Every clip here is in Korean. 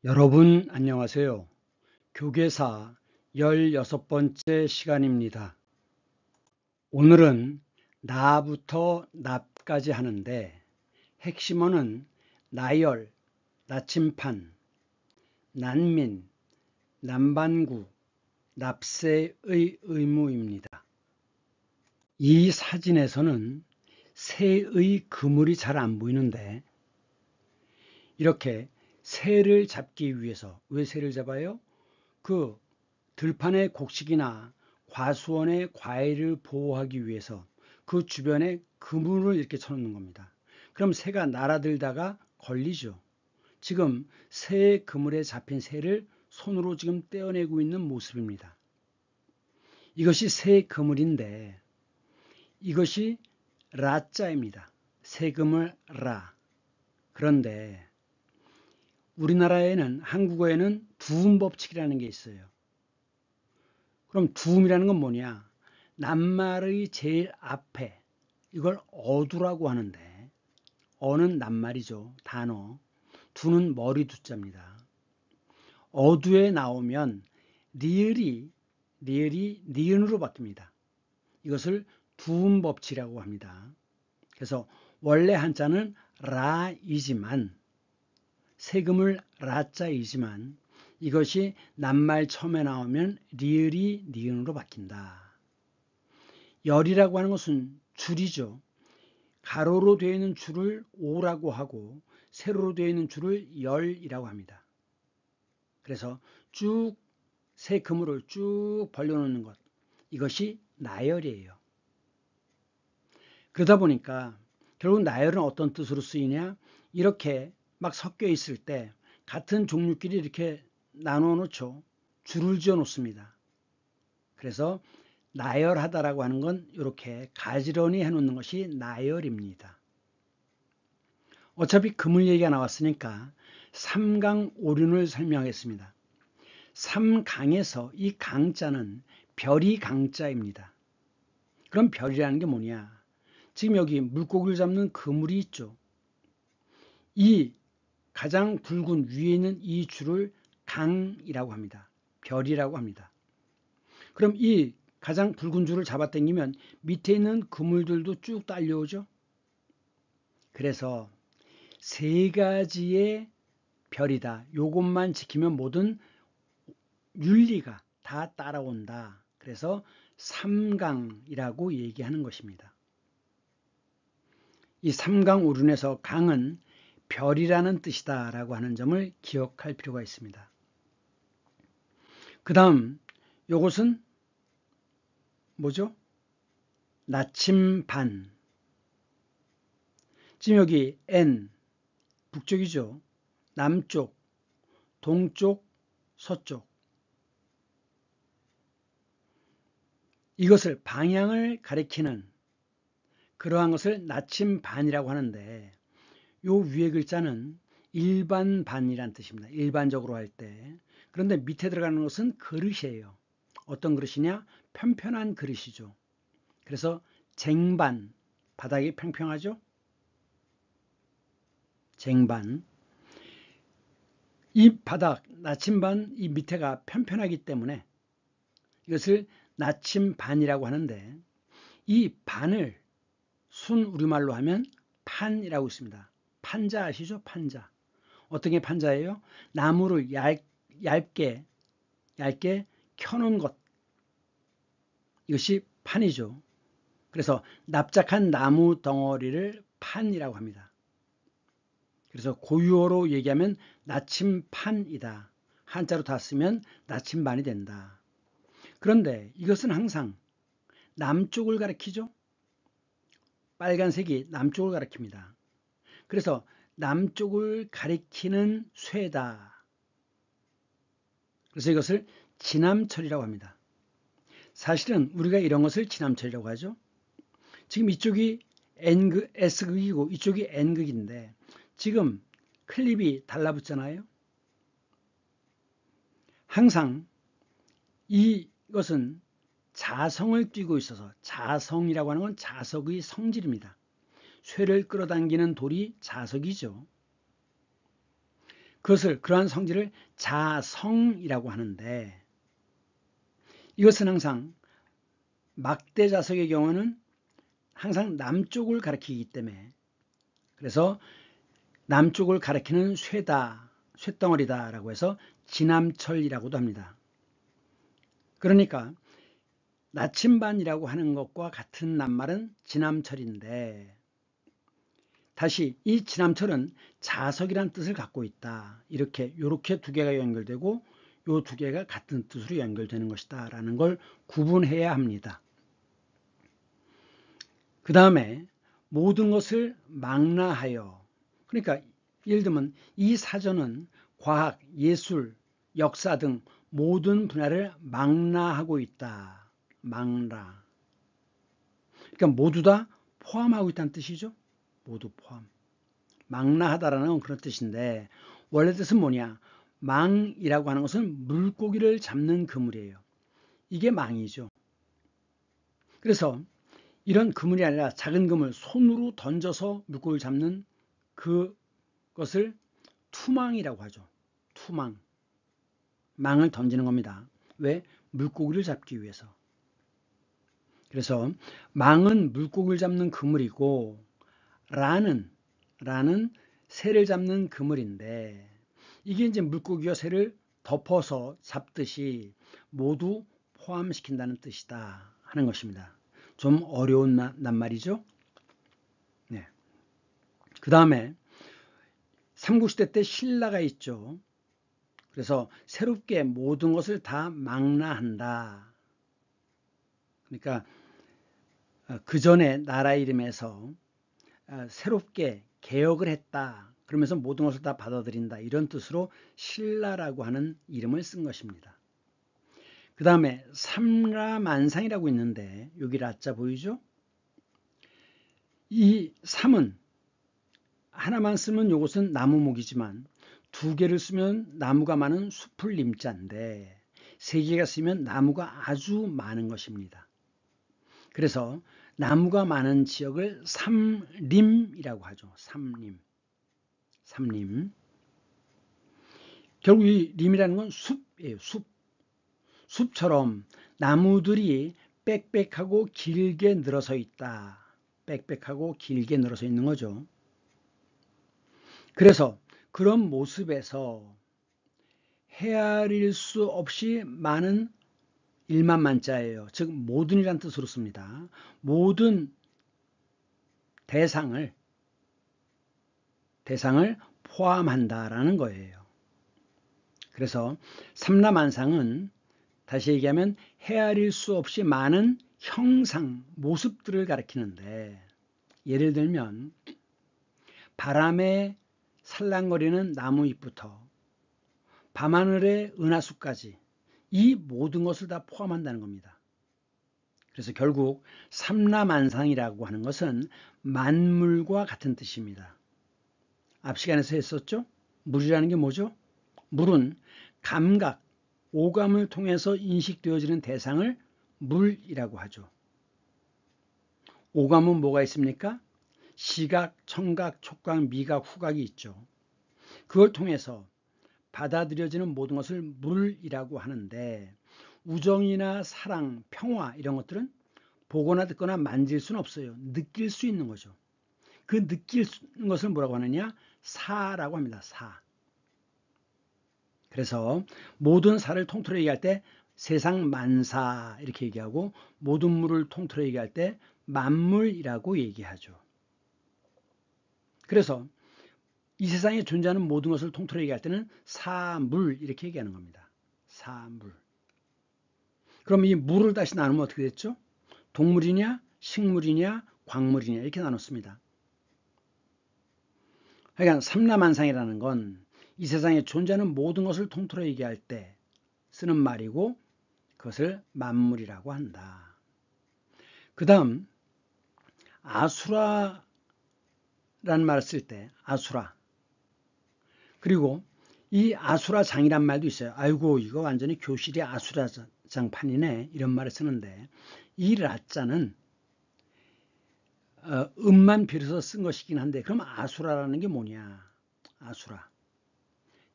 여러분 안녕하세요. 교계사 16번째 시간입니다. 오늘은 나부터 납까지 하는데 핵심어는 나열, 나침판, 난민, 남반구, 납세의 의무입니다. 이 사진에서는 새의 그물이 잘 안 보이는데 이렇게 새를 잡기 위해서, 왜 새를 잡아요? 그 들판의 곡식이나 과수원의 과일을 보호하기 위해서 그 주변에 그물을 이렇게 쳐놓는 겁니다. 그럼 새가 날아들다가 걸리죠. 지금 새 그물에 잡힌 새를 손으로 지금 떼어내고 있는 모습입니다. 이것이 새 그물인데 이것이 라자입니다. 새 그물 라. 그런데 우리나라에는 한국어에는 두음 법칙이라는 게 있어요. 그럼 두음이라는 건 뭐냐? 낱말의 제일 앞에 이걸 어두라고 하는데 어는 낱말이죠. 단어. 두는 머리 두자입니다. 어두에 나오면 리을이 니은으로 바뀝니다. 이것을 두음 법칙이라고 합니다. 그래서 원래 한자는 라이지만 세금을 라자이지만 이것이 낱말 처음에 나오면 리을이 니은으로 바뀐다. 열이라고 하는 것은 줄이죠. 가로로 되어 있는 줄을 오라고 하고 세로로 되어 있는 줄을 열이라고 합니다. 그래서 쭉 세 그물을 쭉 벌려놓는 것, 이것이 나열이에요. 그러다 보니까 결국 나열은 어떤 뜻으로 쓰이냐? 이렇게 막 섞여 있을 때 같은 종류끼리 이렇게 나누어 놓죠. 줄을 지어 놓습니다. 그래서 나열하다라고 하는 건 이렇게 가지런히 해놓는 것이 나열입니다. 어차피 그물 얘기가 나왔으니까 삼강오륜을 설명하겠습니다. 삼강에서 이 강자는 별이 강자입니다. 그럼 별이라는 게 뭐냐? 지금 여기 물고기를 잡는 그물이 있죠. 이 가장 굵은 위에 있는 이 줄을 강이라고 합니다. 별이라고 합니다. 그럼 이 가장 굵은 줄을 잡아당기면 밑에 있는 그물들도 쭉 딸려오죠. 그래서 세 가지의 별이다. 요것만 지키면 모든 윤리가 다 따라온다. 그래서 삼강이라고 얘기하는 것입니다. 이 삼강오륜에서 강은 별이라는 뜻이다 라고 하는 점을 기억할 필요가 있습니다. 그 다음 요것은 뭐죠? 나침반. 지금 여기 N 북쪽이죠. 남쪽, 동쪽, 서쪽. 이것을 방향을 가리키는 그러한 것을 나침반이라고 하는데 요 위에 글자는 일반반이란 뜻입니다. 일반적으로 할 때. 그런데 밑에 들어가는 것은 그릇이에요. 어떤 그릇이냐? 편편한 그릇이죠. 그래서 쟁반, 바닥이 평평하죠? 쟁반. 이 바닥, 나침반 이 밑에가 편편하기 때문에 이것을 나침반이라고 하는데 이 반을 순 우리말로 하면 판이라고 있습니다. 판자 아시죠? 판자. 어떤 게 판자예요? 나무를 얇게 켜놓은 것. 이것이 판이죠. 그래서 납작한 나무 덩어리를 판이라고 합니다. 그래서 고유어로 얘기하면 나침판이다. 한자로 다 쓰면 나침반이 된다. 그런데 이것은 항상 남쪽을 가리키죠. 빨간색이 남쪽을 가리킵니다. 그래서 남쪽을 가리키는 쇠다. 그래서 이것을 지남철이라고 합니다. 사실은 우리가 이런 것을 지남철이라고 하죠. 지금 이쪽이 N극, S극이고 이쪽이 N극인데 지금 클립이 달라붙잖아요. 항상 이것은 자성을 띠고 있어서 자성이라고 하는 건 자석의 성질입니다. 쇠를 끌어당기는 돌이 자석이죠. 그러한 성질을 자성이라고 하는데, 이것은 항상 막대자석의 경우는 항상 남쪽을 가리키기 때문에, 그래서 남쪽을 가리키는 쇠다, 쇳덩어리다 라고 해서 지남철이라고도 합니다. 그러니까 나침반이라고 하는 것과 같은 낱말은 지남철인데, 다시 이 지남철은 자석이란 뜻을 갖고 있다. 이렇게 두 개가 연결되고 요 두 개가 같은 뜻으로 연결되는 것이다 라는 걸 구분해야 합니다. 그 다음에 모든 것을 망라하여, 그러니까 예를 들면 이 사전은 과학, 예술, 역사 등 모든 분야를 망라하고 있다. 망라. 그러니까 모두 다 포함하고 있다는 뜻이죠. 모두 포함. 망라하다라는 건 그런 뜻인데, 원래 뜻은 뭐냐? 망이라고 하는 것은 물고기를 잡는 그물이에요. 이게 망이죠. 그래서 이런 그물이 아니라 작은 그물, 손으로 던져서 물고기를 잡는 그것을 투망이라고 하죠. 투망. 망을 던지는 겁니다. 왜? 물고기를 잡기 위해서. 그래서 망은 물고기를 잡는 그물이고, 라는 새를 잡는 그물인데, 이게 이제 물고기와 새를 덮어서 잡듯이 모두 포함시킨다는 뜻이다 하는 것입니다. 좀 어려운 낱말이죠. 네. 그 다음에 삼국시대 때 신라가 있죠. 그래서 새롭게 모든 것을 다 망라한다. 그러니까 그 전에 나라 이름에서 새롭게 개혁을 했다. 그러면서 모든 것을 다 받아들인다. 이런 뜻으로 신라라고 하는 이름을 쓴 것입니다. 그 다음에 삼라만상이라고 있는데, 여기 라자 보이죠? 이 삼은 하나만 쓰면 이것은 나무목이지만, 두 개를 쓰면 나무가 많은 숲을 림자인데, 세 개가 쓰면 나무가 아주 많은 것입니다. 그래서 나무가 많은 지역을 삼림이라고 하죠. 삼림. 결국 이 림이라는 건 숲이에요. 숲처럼 나무들이 빽빽하고 길게 늘어서 있다. 빽빽하고 길게 늘어서 있는 거죠. 그래서 그런 모습에서 헤아릴 수 없이 많은 일만만자예요. 즉 모든이란 뜻으로 씁니다. 모든 대상을 포함한다라는 거예요. 그래서 삼라만상은 다시 얘기하면 헤아릴 수 없이 많은 형상, 모습들을 가리키는데, 예를 들면 바람에 살랑거리는 나무잎부터 밤하늘의 은하수까지 이 모든 것을 다 포함한다는 겁니다. 그래서 결국 삼라만상이라고 하는 것은 만물과 같은 뜻입니다. 앞 시간에서 했었죠? 물이라는 게 뭐죠? 물은 감각, 오감을 통해서 인식되어지는 대상을 물이라고 하죠. 오감은 뭐가 있습니까? 시각, 청각, 촉각, 미각, 후각이 있죠. 그걸 통해서 받아들여지는 모든 것을 물이라고 하는데, 우정이나 사랑, 평화 이런 것들은 보거나 듣거나 만질 수는 없어요. 느낄 수 있는 거죠. 그 느끼는 것을 뭐라고 하느냐? 사라고 합니다. 사. 그래서 모든 사를 통틀어 얘기할 때 세상 만사 이렇게 얘기하고, 모든 물을 통틀어 얘기할 때 만물이라고 얘기하죠. 그래서 이 세상에 존재하는 모든 것을 통틀어 얘기할 때는 사물 이렇게 얘기하는 겁니다. 사물. 그럼 이 물을 다시 나누면 어떻게 됐죠? 동물이냐, 식물이냐, 광물이냐 이렇게 나눴습니다. 그러니까 삼라만상이라는 건 이 세상에 존재하는 모든 것을 통틀어 얘기할 때 쓰는 말이고, 그것을 만물이라고 한다. 그 다음 아수라라는 말을 쓸 때 아수라, 그리고 이 아수라장이란 말도 있어요. 아이고 이거 완전히 교실이 아수라장판이네 이런 말을 쓰는데, 이 라자는 음만 빌어서 쓴 것이긴 한데, 그럼 아수라라는 게 뭐냐? 아수라.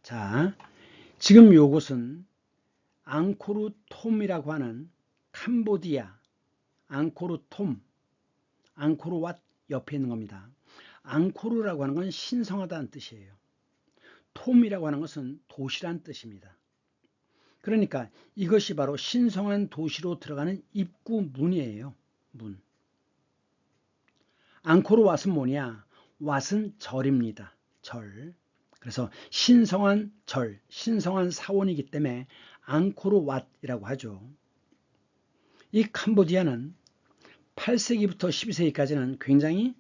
자, 지금 요것은 앙코르톰이라고 하는 캄보디아, 앙코르톰, 앙코르왓 옆에 있는 겁니다. 앙코르라고 하는 건 신성하다는 뜻이에요. 톰이라고 하는 것은 도시란 뜻입니다. 그러니까 이것이 바로 신성한 도시로 들어가는 입구 문이에요. 문. 앙코르왓은 뭐냐? 왓은 절입니다. 절. 그래서 신성한 절, 신성한 사원이기 때문에 앙코르왓이라고 하죠. 이 캄보디아는 8세기부터 12세기까지는 굉장히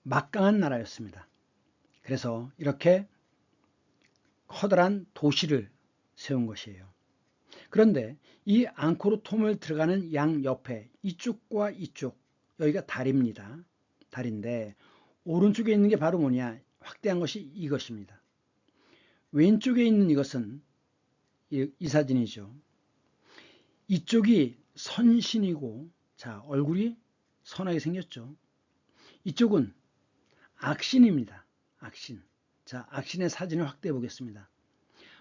막강한 나라였습니다. 그래서 이렇게 커다란 도시를 세운 것이에요. 그런데 이 앙코르톰을 들어가는 양 옆에 이쪽과 이쪽, 여기가 다리입니다. 다리인데 오른쪽에 있는 게 바로 뭐냐? 확대한 것이 이것입니다. 왼쪽에 있는 이것은 이 사진이죠. 이쪽이 선신이고, 자, 얼굴이 선하게 생겼죠. 이쪽은 악신입니다. 악신. 자, 악신의 사진을 확대해 보겠습니다.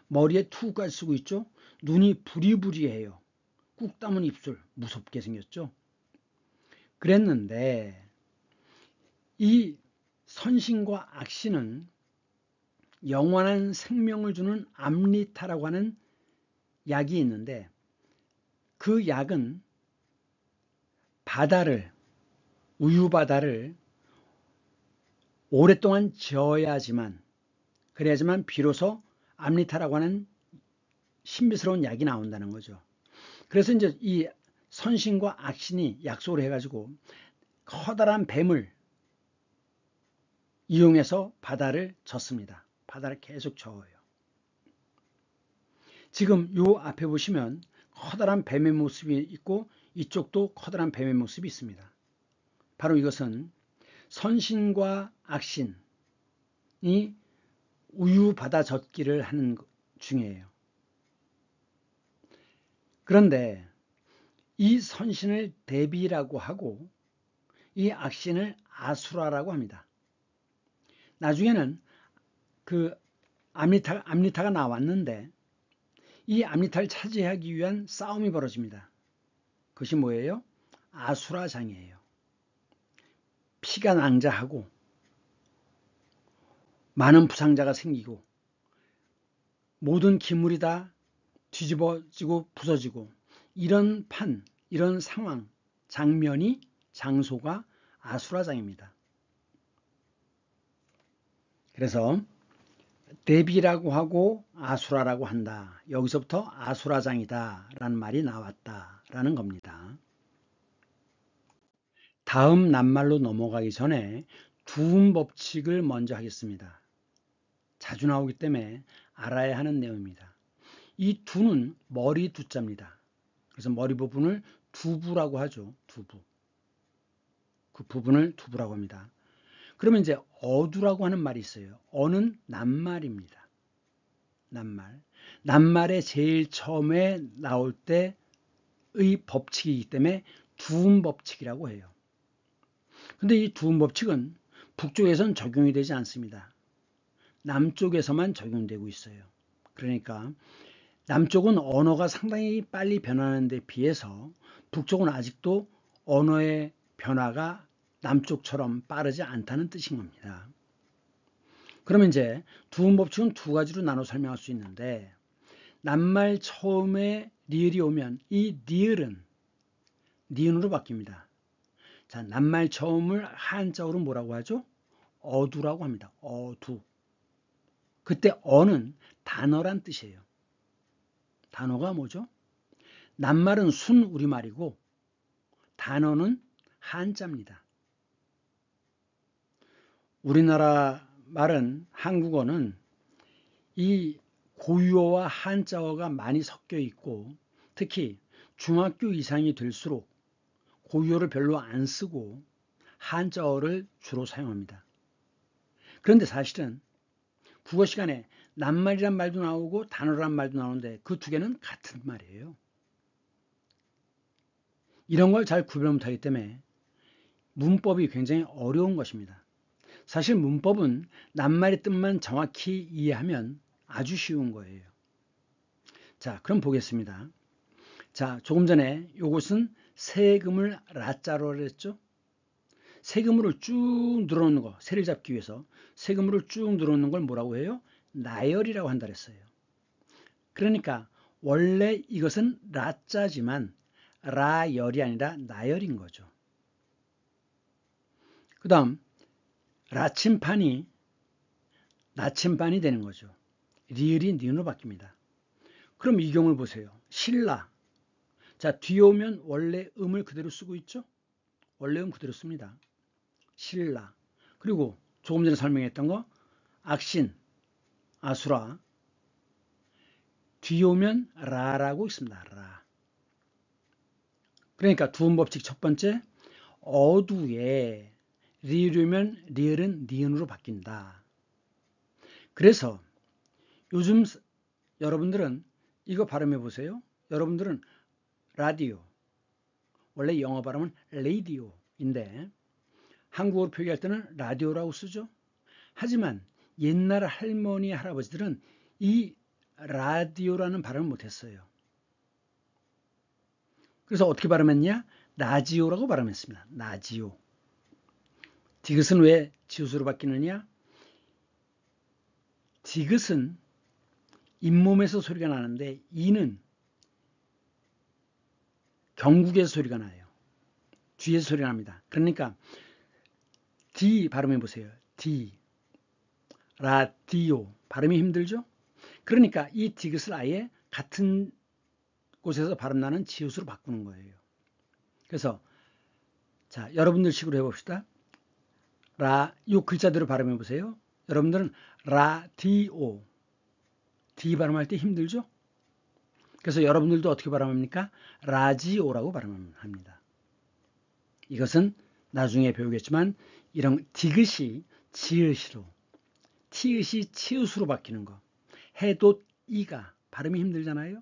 머리에 투까지 쓰고 있죠. 눈이 부리부리해요. 꾹 감은 입술, 무섭게 생겼죠. 그랬는데 이 선신과 악신은 영원한 생명을 주는 암리타라고 하는 약이 있는데, 그 약은 우유바다를 오랫동안 저어야지만, 그래야지만 비로소 암리타라고 하는 신비스러운 약이 나온다는 거죠. 그래서 이제 이 선신과 악신이 약속을 해가지고 커다란 뱀을 이용해서 바다를 젓습니다. 바다를 계속 저어요. 지금 요 앞에 보시면 커다란 뱀의 모습이 있고 이쪽도 커다란 뱀의 모습이 있습니다. 바로 이것은 선신과 악신이 우유 바다 젓기를 하는 중이에요. 그런데 이 선신을 대비라고 하고 이 악신을 아수라라고 합니다. 나중에는 그 암리타가 나왔는데 이 암리타를 차지하기 위한 싸움이 벌어집니다. 그것이 뭐예요? 아수라장이에요. 피가 낭자하고 많은 부상자가 생기고 모든 기물이 다 뒤집어지고 부서지고 이런 이런 상황, 장소가 아수라장입니다. 그래서 대비라고 하고 아수라라고 한다. 여기서부터 아수라장이다 라는 말이 나왔다라는 겁니다. 다음 낱말로 넘어가기 전에 두음 법칙을 먼저 하겠습니다. 자주 나오기 때문에 알아야 하는 내용입니다. 이 두는 머리 두자입니다. 그래서 머리 부분을 두부라고 하죠. 두부. 그 부분을 두부라고 합니다. 그러면 이제 어두라고 하는 말이 있어요. 어는 낱말입니다. 낱말에 제일 처음에 나올 때의 법칙이기 때문에 두음 법칙이라고 해요. 근데 이 두음 법칙은 북쪽에선 적용이 되지 않습니다. 남쪽에서만 적용되고 있어요. 그러니까 남쪽은 언어가 상당히 빨리 변하는 데 비해서 북쪽은 아직도 언어의 변화가 남쪽처럼 빠르지 않다는 뜻인 겁니다. 그러면 이제 두음 법칙은 두 가지로 나눠 설명할 수 있는데, 낱말 처음에 리을이 오면 이 니을은 니은으로 바뀝니다. 자, 낱말 처음을 한자어로 뭐라고 하죠? 어두라고 합니다. 어두. 그때 어는 단어란 뜻이에요. 단어가 뭐죠? 낱말은 순 우리말이고 단어는 한자입니다. 우리나라 말은, 한국어는 이 고유어와 한자어가 많이 섞여 있고, 특히 중학교 이상이 될수록 고유어를 별로 안 쓰고 한자어를 주로 사용합니다. 그런데 사실은 국어 시간에 낱말이란 말도 나오고 단어란 말도 나오는데 그 두 개는 같은 말이에요. 이런 걸 잘 구별 못하기 때문에 문법이 굉장히 어려운 것입니다. 사실 문법은 낱말의 뜻만 정확히 이해하면 아주 쉬운 거예요. 자, 그럼 보겠습니다. 자, 조금 전에 요것은 세금을 라자로 했죠. 세금을 쭉 늘어놓는 거, 세를 잡기 위해서 세금을 쭉 늘어놓는 걸 뭐라고 해요? 나열이라고 한다 그랬어요. 그러니까 원래 이것은 라자지만 라열이 아니라 나열인 거죠. 그 다음 라침판이 나침반이 되는 거죠. 리을이 니은으로 바뀝니다. 그럼 이 경우를 보세요. 신라. 자, 뒤에 오면 원래 음을 그대로 쓰고 있죠. 원래 음 그대로 씁니다. 신라. 그리고 조금 전에 설명했던 거 악신, 아수라. 뒤에 오면 라라고 있습니다. 라. 그러니까 두음 법칙 첫 번째, 어두에 리을이면 리을은 니은으로 바뀐다. 그래서 요즘 여러분들은 이거 발음해 보세요. 여러분들은 라디오, 원래 영어 발음은 레이디오인데 한국어로 표기할 때는 라디오라고 쓰죠. 하지만 옛날 할머니, 할아버지들은 이 라디오라는 발음을 못했어요. 그래서 어떻게 발음했냐? 라지오라고 발음했습니다. 라지오. 디귿은 왜 지읒으로 바뀌느냐? 디귿은 잇몸에서 소리가 나는데 이는 경국에서 소리가 나요. 뒤에서 소리가 납니다. 그러니까 D 발음해 보세요. D. 라디오. 발음이 힘들죠? 그러니까 이 디귿을 아예 같은 곳에서 발음 나는 지읒으로 바꾸는 거예요. 그래서 자, 여러분들 식으로 해봅시다. 이 글자대로 발음해 보세요. 여러분들은 라디오. D 발음할 때 힘들죠? 그래서 여러분들도 어떻게 발음합니까? 라지오라고 발음합니다. 이것은 나중에 배우겠지만 이런 디귿이 지읒으로, 티읒이 치읒으로 바뀌는 거. 해도 이가 발음이 힘들잖아요.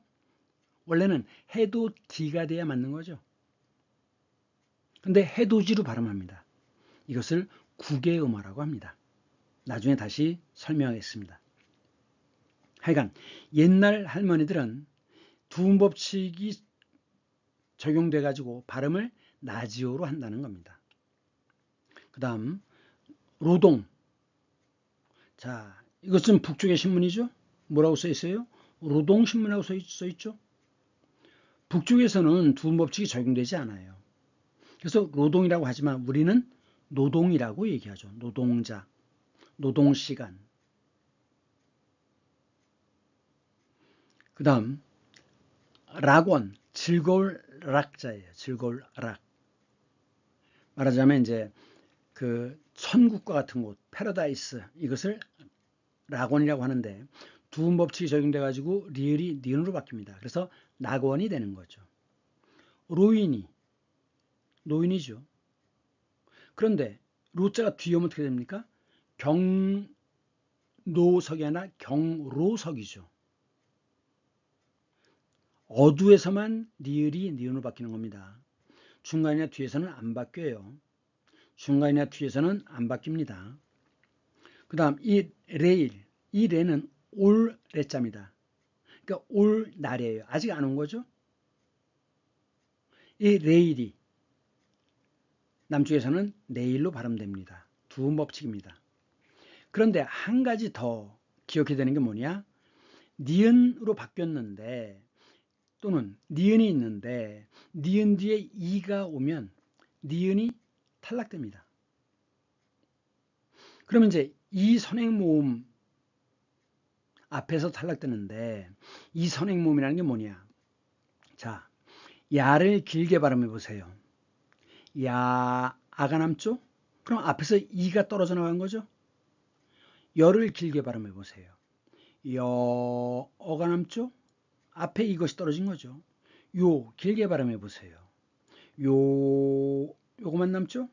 원래는 해도 디가 돼야 맞는 거죠. 근데 해도지로 발음합니다. 이것을 국외음어라고 합니다. 나중에 다시 설명하겠습니다. 하여간 옛날 할머니들은 두음 법칙이 적용돼 가지고 발음을 나지오로 한다는 겁니다. 그 다음 로동. 자, 이것은 북쪽의 신문이죠. 뭐라고 써 있어요? 로동신문이라고 써 있죠. 북쪽에서는 두음 법칙이 적용되지 않아요. 그래서 노동이라고 하지만 우리는 노동이라고 얘기하죠. 노동자, 노동시간. 그 다음 락원, 즐거울 락자예요. 즐거울 락. 말하자면 이제 그 천국과 같은 곳, 패러다이스, 이것을 락원이라고 하는데 두음 법칙이 적용돼 가지고 리을이 니은으로 바뀝니다. 그래서 낙원이 되는 거죠. 로인이 노인이죠. 그런데 로자가 뒤에 오면 어떻게 됩니까? 경노석이 아니라 경로석이죠. 어두에서만 리을이 니은으로 바뀌는 겁니다. 중간이나 뒤에서는 안 바뀌어요. 중간이나 뒤에서는 안 바뀝니다. 그 다음 이 레일, 이 레는 올 레자입니다. 그러니까 올 날이에요. 아직 안 온 거죠. 이 레일이 남쪽에서는 내일로 발음됩니다. 두음 법칙입니다. 그런데 한 가지 더 기억해야 되는 게 뭐냐? 니은으로 바뀌었는데 또는 니은이 있는데 니은 뒤에 이가 오면 니은이 탈락됩니다. 그러면 이제 이 선행모음 앞에서 탈락되는데 이 선행모음이라는 게 뭐냐? 자, 야를 길게 발음해 보세요. 야, 아가 남죠? 그럼 앞에서 이가 떨어져 나간 거죠? 여를 길게 발음해 보세요. 여, 어가 남죠? 앞에 이것이 떨어진 거죠. 요, 길게 발음해 보세요. 요거만 남죠?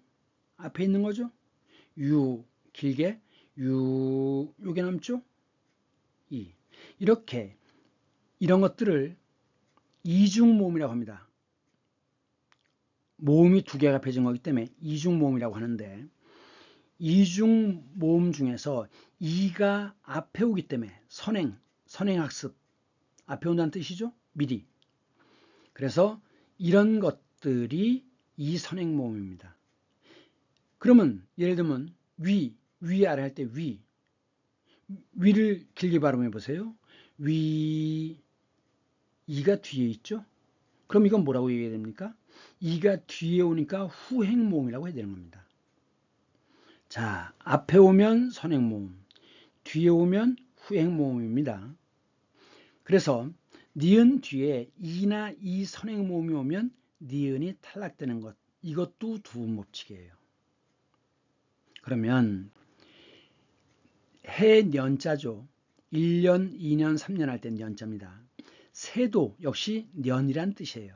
앞에 있는 거죠? 유, 길게, 요게 남죠? 이. 이렇게, 이런 것들을 이중모음이라고 합니다. 모음이 두 개가 합해진 거기 때문에 이중모음이라고 하는데, 이중 모음 중에서 이가 앞에 오기 때문에 선행학습 앞에 온다는 뜻이죠. 미리. 그래서 이런 것들이 이 선행 모음입니다. 그러면 예를 들면 위 아래 할 때 위를 길게 발음해 보세요. 위, 이가 뒤에 있죠. 그럼 이건 뭐라고 얘기해야 됩니까? 이가 뒤에 오니까 후행 모음이라고 해야 되는 겁니다. 자, 앞에 오면 선행 모음, 뒤에 오면 후행 모음입니다. 그래서 니은 뒤에 이나 이 선행 모음이 오면 니은이 탈락되는 것, 이것도 두음 법칙이에요. 그러면 해년자죠. 1년, 2년, 3년 할 땐 년자입니다. 세도 역시 년이란 뜻이에요.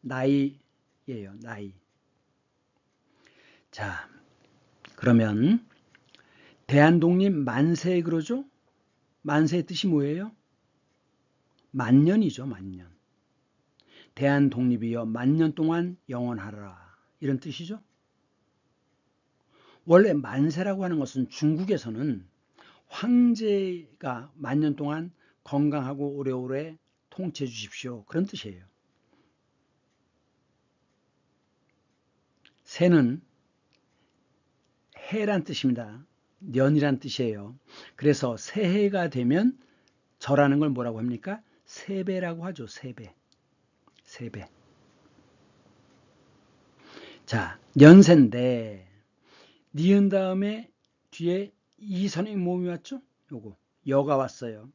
나이예요, 나이. 자, 그러면 대한독립 만세 그러죠? 만세의 뜻이 뭐예요? 만년이죠, 만년. 대한독립이여 만년 동안 영원하라. 이런 뜻이죠. 원래 만세라고 하는 것은 중국에서는 황제가 만년 동안 건강하고 오래오래 통치해 주십시오. 그런 뜻이에요. 세는 해란 뜻입니다. 년이란 뜻이에요. 그래서 새해가 되면 절하는 걸 뭐라고 합니까? 세배라고 하죠. 세배. 세배. 자, 년세인데 니은 다음에 뒤에 이 선행 모음이 왔죠? 요거 여가 왔어요.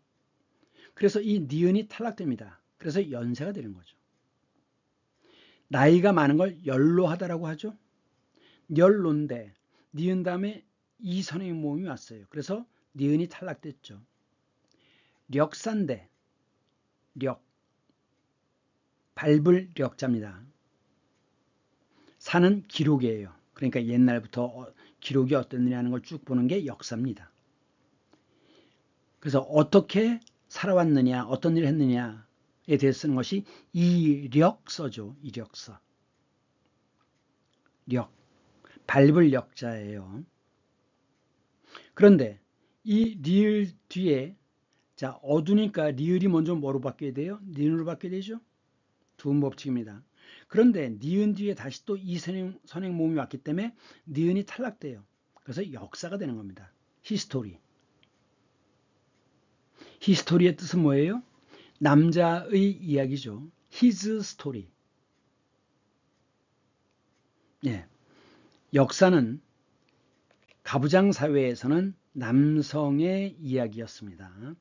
그래서 이 니은이 탈락됩니다. 그래서 연세가 되는 거죠. 나이가 많은 걸 연로하다라고 하죠. 연로인데 니은 다음에 이 선행 모음이 왔어요. 그래서 니은이 탈락됐죠. 력사인데 력 밟을 력자입니다. 사는 기록이에요. 그러니까 옛날부터 기록이 어땠느냐는 걸 쭉 보는 게 역사입니다. 그래서 어떻게 살아왔느냐, 어떤 일을 했느냐에 대해서 쓰는 것이 이력서죠. 이력서. 력, 밟을 역자예요. 그런데 이 리을 뒤에 자 어두니까 리을이 먼저 뭐로 바뀌어야 돼요? 니은으로 바뀌어야 되죠. 두음 법칙입니다. 그런데 니은 뒤에 다시 또 이 선행 모음이 왔기 때문에 니은이 탈락돼요. 그래서 역사가 되는 겁니다. 히스토리. 히스토리의 뜻은 뭐예요? 남자의 이야기죠. His story. 예. 역사는 가부장 사회에서는 남성의 이야기였습니다.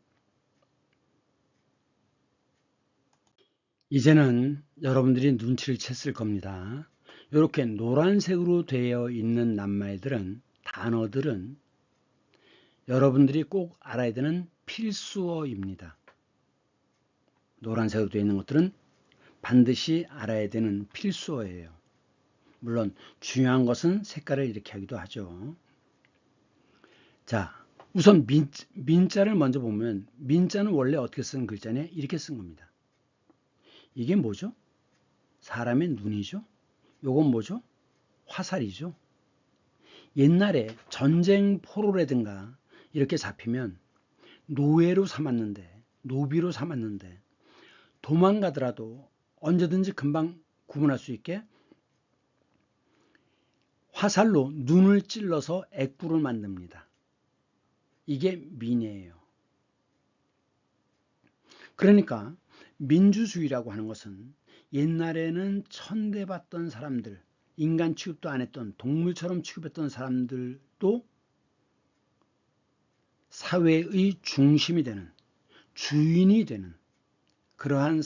이제는 여러분들이 눈치를 챘을 겁니다. 이렇게 노란색으로 되어 있는 낱말들은, 단어들은 여러분들이 꼭 알아야 되는 필수어입니다. 노란색으로 되어 있는 것들은 반드시 알아야 되는 필수어예요. 물론 중요한 것은 색깔을 이렇게 하기도 하죠. 자, 우선 민자를 먼저 보면 민자는 원래 어떻게 쓴 글자냐? 이렇게 쓴 겁니다. 이게 뭐죠? 사람의 눈이죠. 요건 뭐죠? 화살이죠. 옛날에 전쟁 포로라든가 이렇게 잡히면 노예로 삼았는데, 노비로 삼았는데 도망가더라도 언제든지 금방 구분할 수 있게 화살로 눈을 찔러서 애꾸를 만듭니다. 이게 민이에요. 그러니까 민주주의라고 하는 것은 옛날에는 천대받던 사람들, 인간 취급도 안 했던 동물처럼 취급했던 사람들도 사회의 중심이 되는, 주인이 되는 그러한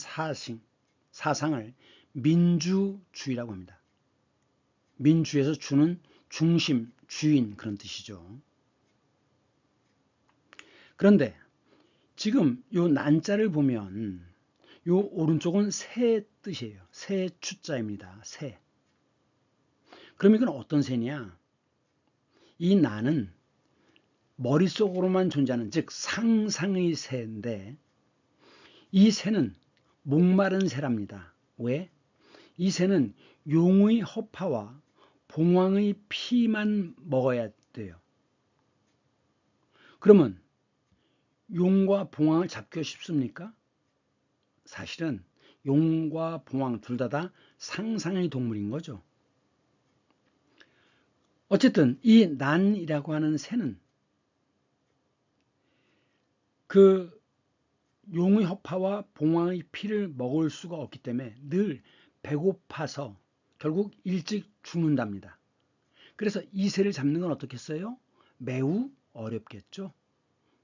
사상을 민주주의라고 합니다. 민주에서 주는 중심, 주인 그런 뜻이죠. 그런데 지금 요 난자를 보면 요 오른쪽은 새 뜻이에요. 새 추자입니다. 새. 그럼 이건 어떤 새냐? 이 나는 머릿속으로만 존재하는 즉 상상의 새인데 이 새는 목마른 새랍니다. 왜? 이 새는 용의 허파와 봉황의 피만 먹어야 어렵대요. 그러면 용과 봉황을 잡기가 쉽습니까? 사실은 용과 봉황 둘 다 상상의 동물인 거죠. 어쨌든 이 난이라고 하는 새는 그 용의 허파와 봉황의 피를 먹을 수가 없기 때문에 늘 배고파서 결국 일찍 죽는답니다. 그래서 이 새를 잡는 건 어떻겠어요? 매우 어렵겠죠.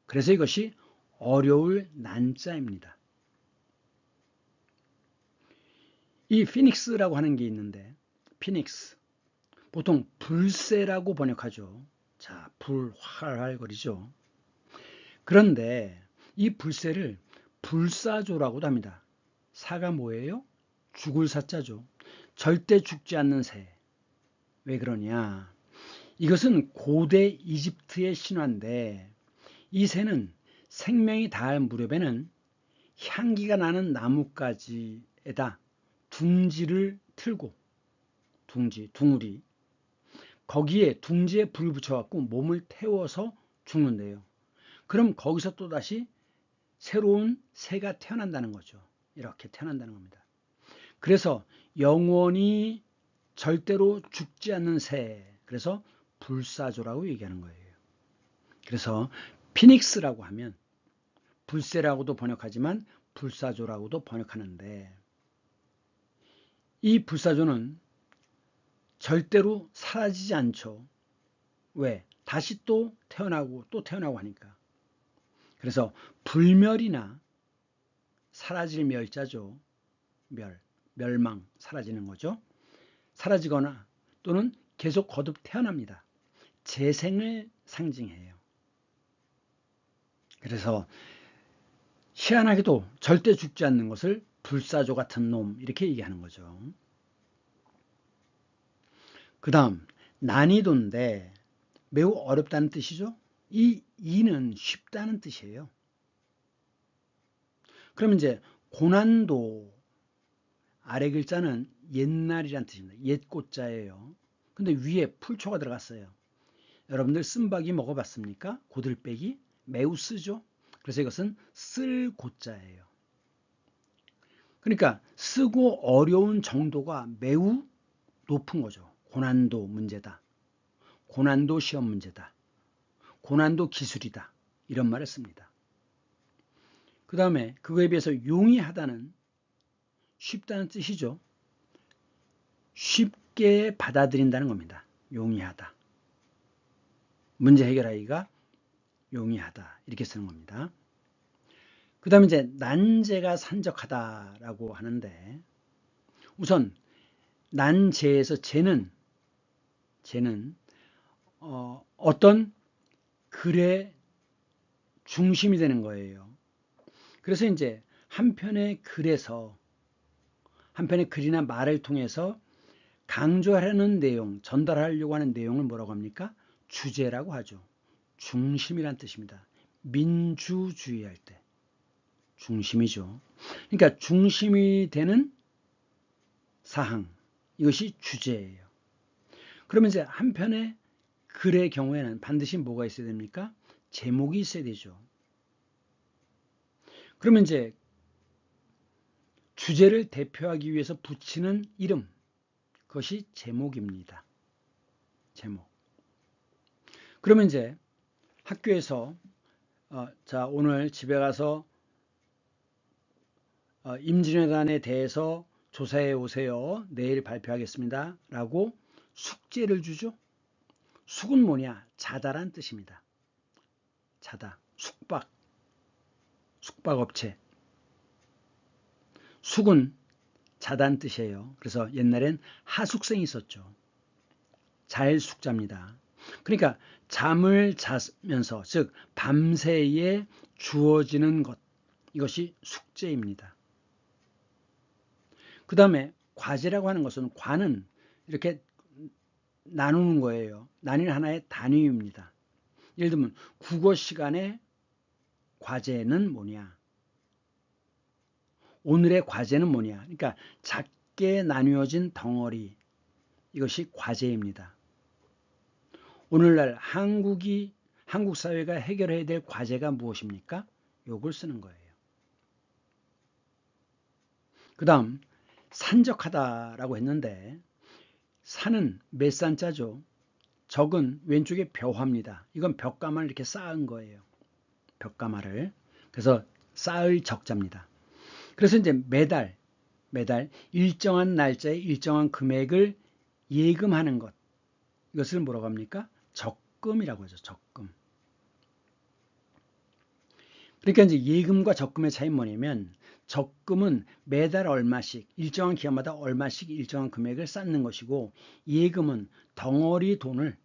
그래서 이것이 어려울 난자입니다. 이 피닉스라고 하는 게 있는데, 피닉스 보통 불새라고 번역하죠. 자, 불 활활 거리죠. 그런데 이 불새를 불사조라고도 합니다. 사가 뭐예요? 죽을 사자죠. 절대 죽지 않는 새. 왜 그러냐? 이것은 고대 이집트의 신화인데 이 새는 생명이 닿을 무렵에는 향기가 나는 나뭇가지에다 둥지를 틀고 둥우리 거기에 둥지에 불을 붙여갖고 몸을 태워서 죽는데요. 그럼 거기서 또다시 새로운 새가 태어난다는 거죠. 이렇게 태어난다는 겁니다. 그래서 영원히 절대로 죽지 않는 새, 그래서 불사조라고 얘기하는 거예요. 그래서 피닉스라고 하면 불새라고도 번역하지만 불사조라고도 번역하는데 이 불사조는 절대로 사라지지 않죠. 왜? 다시 또 태어나고 또 태어나고 하니까. 그래서 불멸이나 사라질 멸자죠. 멸망, 사라지는 거죠. 사라지거나 또는 계속 거듭 태어납니다. 재생을 상징해요. 그래서 희한하게도 절대 죽지 않는 것을 불사조 같은 놈 이렇게 얘기하는 거죠. 그 다음 난이도인데 매우 어렵다는 뜻이죠. 이 이는 쉽다는 뜻이에요. 그럼 이제 고난도 아래 글자는 옛날이란 뜻입니다. 옛 꽃자예요. 근데 위에 풀초가 들어갔어요. 여러분들 쓴바귀 먹어봤습니까? 고들빼기 매우 쓰죠. 그래서 이것은 쓸 고자예요. 그러니까 쓰고 어려운 정도가 매우 높은 거죠. 고난도 문제다. 고난도 시험 문제다. 고난도 기술이다. 이런 말을 씁니다. 그 다음에 그거에 비해서 용이하다는 쉽다는 뜻이죠. 쉽게 받아들인다는 겁니다. 용이하다. 문제 해결하기가 용이하다. 이렇게 쓰는 겁니다. 그 다음에 이제 난제가 산적하다라고 하는데 우선 난제에서 제는 어떤 글의 중심이 되는 거예요. 그래서 이제 한편의 글이나 말을 통해서 강조하려는 내용, 전달하려고 하는 내용을 뭐라고 합니까? 주제라고 하죠. 중심이란 뜻입니다. 민주주의할 때 중심이죠. 그러니까 중심이 되는 사항, 이것이 주제예요. 그러면 이제 한편의 글의 경우에는 반드시 뭐가 있어야 됩니까? 제목이 있어야 되죠. 그러면 이제 주제를 대표하기 위해서 붙이는 이름, 그것이 제목입니다. 제목. 그러면 이제 학교에서 자, 오늘 집에 가서 임진왜란에 대해서 조사해 오세요. 내일 발표하겠습니다. 라고 숙제를 주죠. 숙은 뭐냐? 자다란 뜻입니다. 자다, 숙박업체. 숙은 자다는 뜻이에요. 그래서 옛날엔 하숙생이 있었죠. 잘 숙자입니다. 그러니까 잠을 자면서, 즉 밤새에 주어지는 것, 이것이 숙제입니다. 그 다음에 과제라고 하는 것은 과는 이렇게 나누는 거예요. 나뉘는 하나의 단위입니다. 예를 들면 국어 시간에 과제는 뭐냐? 오늘의 과제는 뭐냐? 그러니까 작게 나뉘어진 덩어리, 이것이 과제입니다. 오늘날 한국 사회가 해결해야 될 과제가 무엇입니까? 요걸 쓰는 거예요. 그 다음 산적하다라고 했는데 산은 몇 산자죠? 적은 왼쪽에 벼화입니다. 이건 벽가마를 이렇게 쌓은 거예요. 벽가마를. 그래서 쌓을 적자입니다. 그래서 이제 매달 일정한 날짜에 일정한 금액을 예금하는 것. 이것을 뭐라고 합니까? 적금이라고 하죠. 적금. 그러니까 이제 예금과 적금의 차이는 뭐냐면 적금은 매달 얼마씩 일정한 기간마다 얼마씩 일정한 금액을 쌓는 것이고 예금은 덩어리 돈을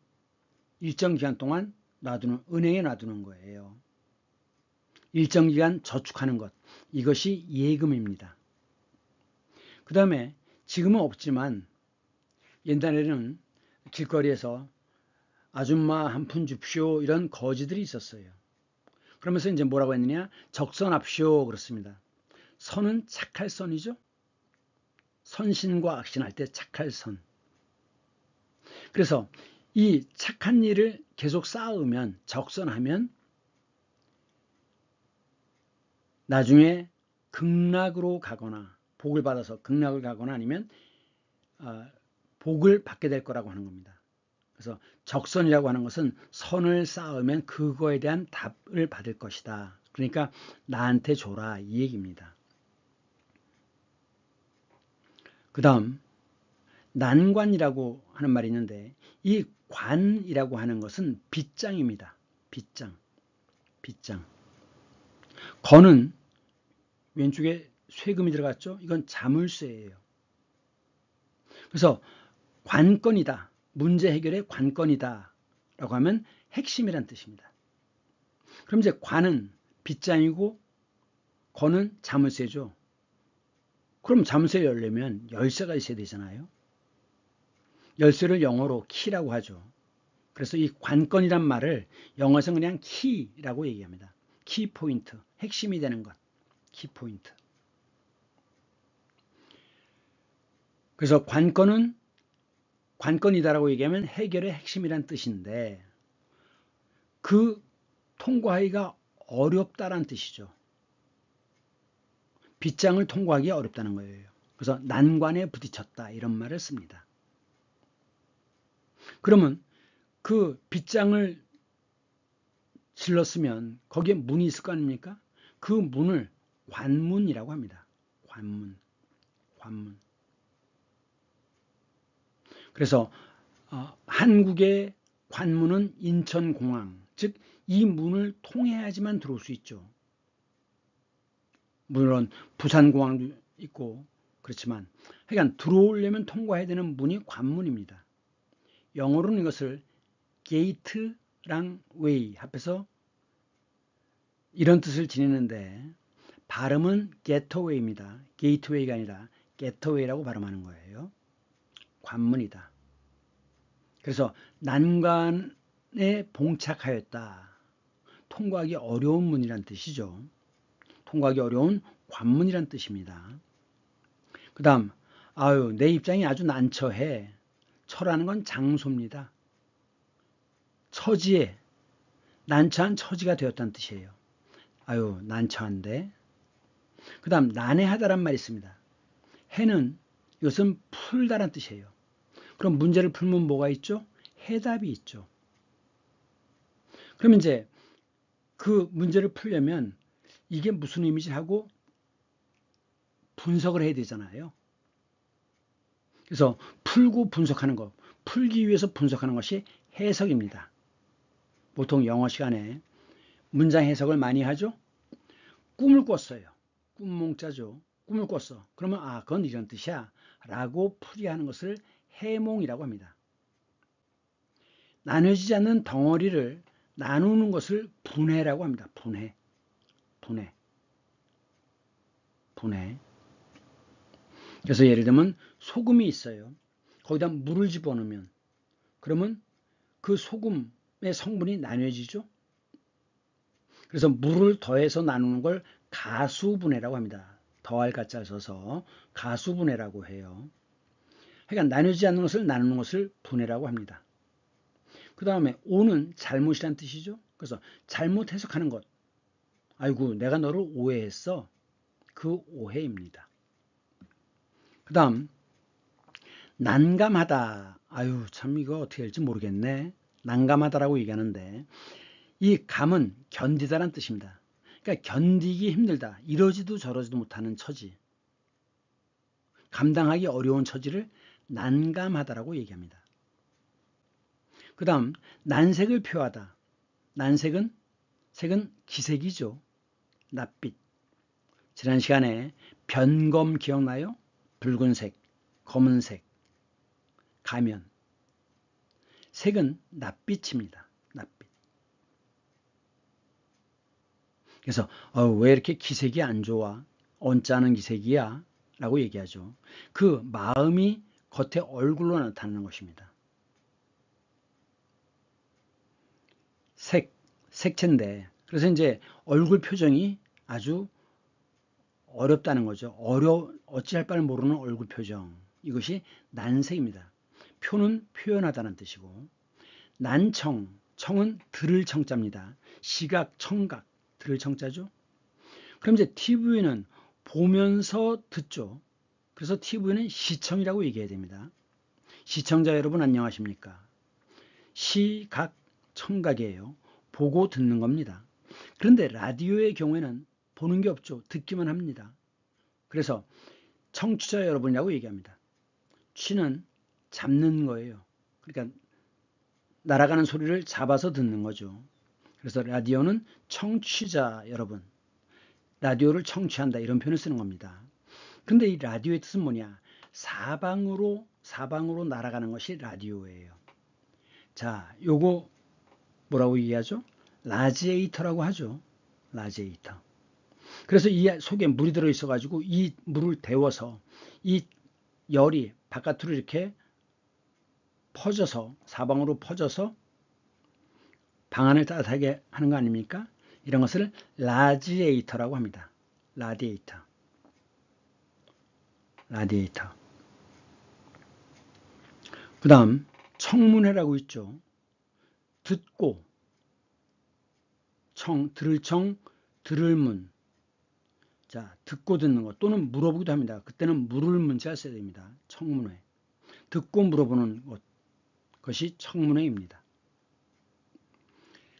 일정 기간 동안 은행에 놔두는 거예요. 일정 기간 저축하는 것. 이것이 예금입니다. 그 다음에 지금은 없지만 옛날에는 길거리에서 아줌마 한 푼 줍쇼 이런 거지들이 있었어요. 그러면서 이제 뭐라고 했느냐? 적선합쇼 그렇습니다. 선은 착할 선이죠. 선신과 악신할 때 착할 선. 그래서 이 착한 일을 계속 쌓으면 적선하면 나중에 극락으로 가거나 복을 받아서 극락을 가거나 아니면 복을 받게 될 거라고 하는 겁니다. 그래서 적선이라고 하는 것은 선을 쌓으면 그거에 대한 답을 받을 것이다. 그러니까 나한테 줘라 이 얘기입니다. 그 다음 난관이라고 하는 말이 있는데 이 관이라고 하는 것은 빗장입니다. 빗장. 건은 왼쪽에 쇠금이 들어갔죠? 이건 자물쇠예요. 그래서 관건이다. 문제 해결의 관건이다. 라고 하면 핵심이란 뜻입니다. 그럼 이제 관은 빗장이고 건은 자물쇠죠. 그럼 자물쇠를 열려면 열쇠가 있어야 되잖아요. 열쇠를 영어로 키라고 하죠. 그래서 이 관건이란 말을 영어에서 그냥 키라고 얘기합니다. 키 포인트, 핵심이 되는 것, 키 포인트. 그래서 관건이다라고 얘기하면 해결의 핵심이란 뜻인데 그 통과하기가 어렵다란 뜻이죠. 빗장을 통과하기 어렵다는 거예요. 그래서 난관에 부딪혔다 이런 말을 씁니다. 그러면 그 빗장을 질렀으면 거기에 문이 있을 거 아닙니까? 그 문을 관문이라고 합니다. 관문. 그래서 한국의 관문은 인천공항, 즉 이 문을 통해야지만 들어올 수 있죠. 물론 부산공항도 있고 그렇지만 그러니까 들어오려면 통과해야 되는 문이 관문입니다. 영어로는 이것을 게이트랑 웨이 합해서 이런 뜻을 지니는데 발음은 게터웨이입니다. 게이트웨이가 아니라 게터웨이라고 발음하는 거예요. 관문이다. 그래서 난관에 봉착하였다. 통과하기 어려운 문이란 뜻이죠. 통과하기 어려운 관문이란 뜻입니다. 그 다음 내 입장이 아주 난처해. 처라는 건 장소입니다. 처지에 난처한 처지가 되었다는 뜻이에요. 난처한데. 그 다음 난해하다란 말이 있습니다. 해는 이것은 풀다란 뜻이에요. 그럼 문제를 풀면 뭐가 있죠? 해답이 있죠. 그럼 이제 그 문제를 풀려면 이게 무슨 의미지 하고 분석을 해야 되잖아요. 그래서 풀고 분석하는 것, 풀기 위해서 분석하는 것이 해석입니다. 보통 영어 시간에 문장 해석을 많이 하죠. 꿈을 꿨어요. 꿈몽자죠. 꿈을 꿨어. 그러면 그건 이런 뜻이야 라고 풀이하는 것을 해몽이라고 합니다. 나눠지지 않는 덩어리를 나누는 것을 분해라고 합니다. 분해. 그래서 예를 들면 소금이 있어요. 거기다 물을 집어넣으면 그러면 그 소금의 성분이 나눠지죠. 그래서 물을 더해서 나누는 걸 가수분해라고 합니다. 더할 가짜를 써서 가수분해라고 해요. 그러니까 나누지 않는 것을 나누는 것을 분해라고 합니다. 그 다음에 오는 잘못이란 뜻이죠. 그래서 잘못 해석하는 것. 아이고, 내가 너를 오해했어. 그 오해입니다. 그 다음 난감하다. 아유, 참 이거 어떻게 할지 모르겠네. 난감하다라고 얘기하는데 이 감은 견디다란 뜻입니다. 그러니까 견디기 힘들다. 이러지도 저러지도 못하는 처지. 감당하기 어려운 처지를 난감하다라고 얘기합니다. 그 다음 난색을 표하다. 난색은 색은 기색이죠. 낯빛. 지난 시간에 변검 기억나요? 붉은색, 검은색, 가면. 색은 낯빛입니다. 낯빛. 그래서 왜 이렇게 기색이 안 좋아? 언짢은 기색이야? 라고 얘기하죠. 그 마음이 겉에 얼굴로 나타나는 것입니다. 색채인데 그래서 이제 얼굴 표정이 아주 어렵다는 거죠. 어찌할 바를 모르는 얼굴 표정. 이것이 난색입니다. 표는 표현하다는 뜻이고 난청, 청은 들을 청자입니다. 시각, 청각, 들을 청자죠. 그럼 이제 TV는 보면서 듣죠. 그래서 TV는 시청이라고 얘기해야 됩니다. 시청자 여러분 안녕하십니까? 시각, 청각이에요. 보고 듣는 겁니다. 그런데 라디오의 경우에는 보는 게 없죠. 듣기만 합니다. 그래서 청취자 여러분이라고 얘기합니다. 취는 잡는 거예요. 그러니까 날아가는 소리를 잡아서 듣는 거죠. 그래서 라디오는 청취자 여러분, 라디오를 청취한다 이런 표현을 쓰는 겁니다. 그런데 이 라디오의 뜻은 뭐냐? 사방으로 날아가는 것이 라디오예요. 자, 요거 뭐라고 얘기하죠? 라지에이터라고 하죠. 라지에이터. 그래서 이 속에 물이 들어있어 가지고 이 물을 데워서 이 열이 바깥으로 이렇게 퍼져서 사방으로 퍼져서 방안을 따뜻하게 하는 거 아닙니까? 이런 것을 라지에이터라고 합니다. 라디에이터. 그 다음 청문회라고 있죠. 듣고 들을 청, 들을 문. 자, 듣고 듣는 것 또는 물어보기도 합니다. 그때는 물을 문자를 써야 됩니다. 청문회. 듣고 물어보는 것이 청문회입니다.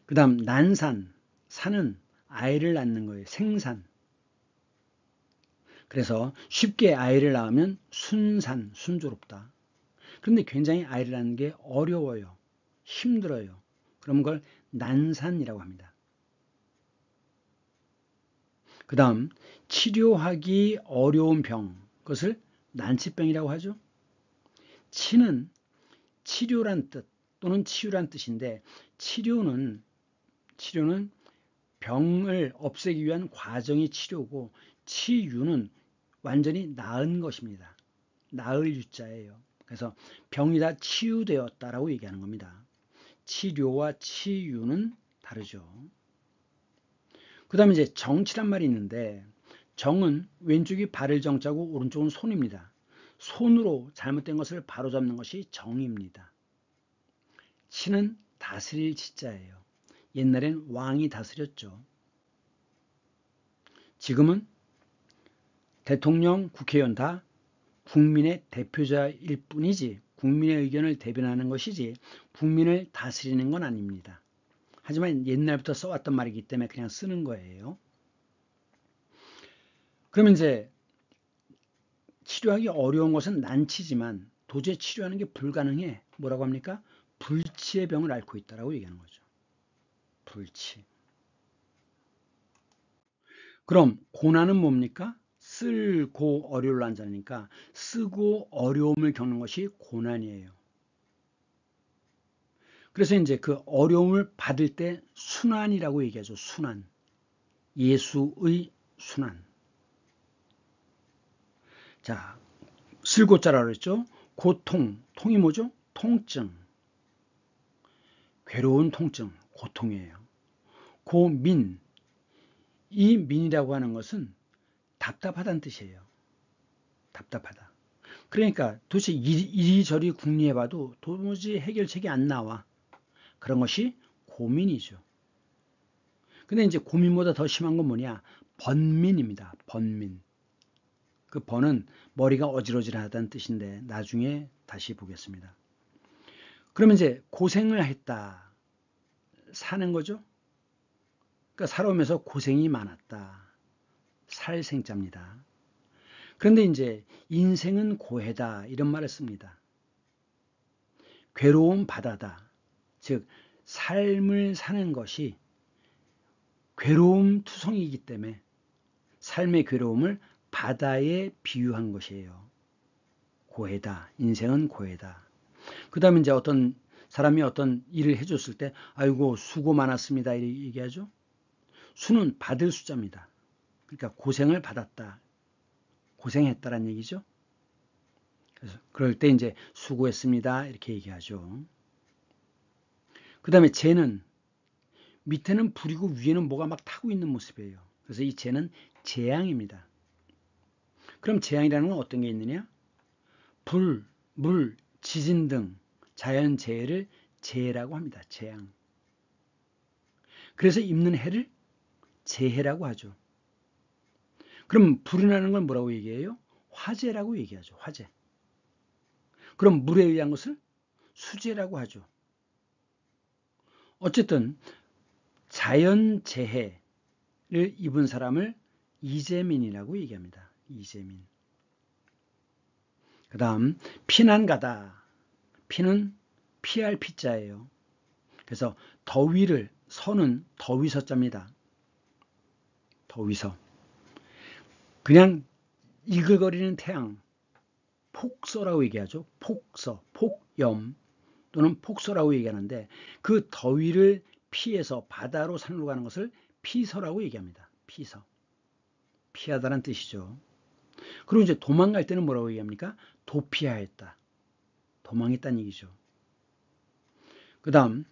그 다음 난산, 산은 아이를 낳는 거예요. 생산. 그래서 쉽게 아이를 낳으면 순산, 순조롭다. 그런데 굉장히 아이를 낳는 게 어려워요. 힘들어요. 그럼 그걸 난산이라고 합니다. 그 다음 치료하기 어려운 병, 그것을 난치병이라고 하죠. 치는 치료란 뜻 또는 치유란 뜻인데 치료는 병을 없애기 위한 과정이 치료고 치유는 완전히 나은 것입니다. 나을 유자예요. 그래서 병이 다 치유되었다라고 얘기하는 겁니다. 치료와 치유는 다르죠. 그 다음에 이제 정치란 말이 있는데 정은 왼쪽이 발을 정자고 오른쪽은 손입니다. 손으로 잘못된 것을 바로잡는 것이 정입니다. 치는 다스릴 치자예요. 옛날엔 왕이 다스렸죠. 지금은 대통령, 국회의원 다 국민의 대표자일 뿐이지 국민의 의견을 대변하는 것이지 국민을 다스리는 건 아닙니다. 하지만 옛날부터 써왔던 말이기 때문에 그냥 쓰는 거예요. 그러면 이제 치료하기 어려운 것은 난치지만 도저히 치료하는 게 불가능해. 뭐라고 합니까? 불치의 병을 앓고 있다라고 얘기하는 거죠. 불치. 그럼 고난은 뭡니까? 쓸고 어려울 난자니까 쓰고 어려움을 겪는 것이 고난이에요. 그래서 이제 그 어려움을 받을 때 순환이라고 얘기하죠. 순환. 예수의 순환. 자, 쓸고자라고 그랬죠. 고통. 통이 뭐죠? 통증. 괴로운 통증. 고통이에요. 고민. 이 민이라고 하는 것은 답답하다는 뜻이에요. 답답하다. 그러니까 도대체 이리저리 궁리해봐도 도무지 해결책이 안 나와. 그런 것이 고민이죠. 근데 이제 고민보다 더 심한 건 뭐냐? 번민입니다. 번민. 그 번은 머리가 어지러지하다는 뜻인데 나중에 다시 보겠습니다. 그러면 이제 고생을 했다. 사는 거죠. 그러니까 살아오면서 고생이 많았다. 살생자입니다. 그런데 이제 인생은 고해다 이런 말을 씁니다. 괴로움 바다다. 즉 삶을 사는 것이 괴로움 투성이기 때문에 삶의 괴로움을 바다에 비유한 것이에요. 고해다. 인생은 고해다. 그 다음에 이제 어떤 사람이 어떤 일을 해줬을 때 아이고 수고 많았습니다 이렇게 얘기하죠. 수는 받을 숫자입니다. 그러니까 고생을 받았다. 고생했다라는 얘기죠. 그래서 그럴 때 이제 수고했습니다 이렇게 얘기하죠. 그 다음에 재는 밑에는 불이고 위에는 뭐가 막 타고 있는 모습이에요. 그래서 이 재는 재앙입니다. 그럼 재앙이라는 건 어떤 게 있느냐? 불, 물, 지진 등 자연재해를 재해라고 합니다. 재앙. 그래서 입는 해를 재해라고 하죠. 그럼 불이 나는 건 뭐라고 얘기해요? 화재라고 얘기하죠. 화재. 그럼 물에 의한 것을 수재라고 하죠. 어쨌든 자연재해를 입은 사람을 이재민이라고 얘기합니다. 이재민. 그 다음 피난가다. 피는 피할 피자예요. 그래서 더위를 서는 더위서자입니다. 더위서. 그냥 이글거리는 태양, 폭서라고 얘기하죠. 폭서, 폭염 또는 폭서라고 얘기하는데 그 더위를 피해서 바다로 산으로 가는 것을 피서라고 얘기합니다. 피서. 피하다는 뜻이죠. 그리고 이제 도망갈 때는 뭐라고 얘기합니까? 도피하였다. 도망했다는 얘기죠. 그 다음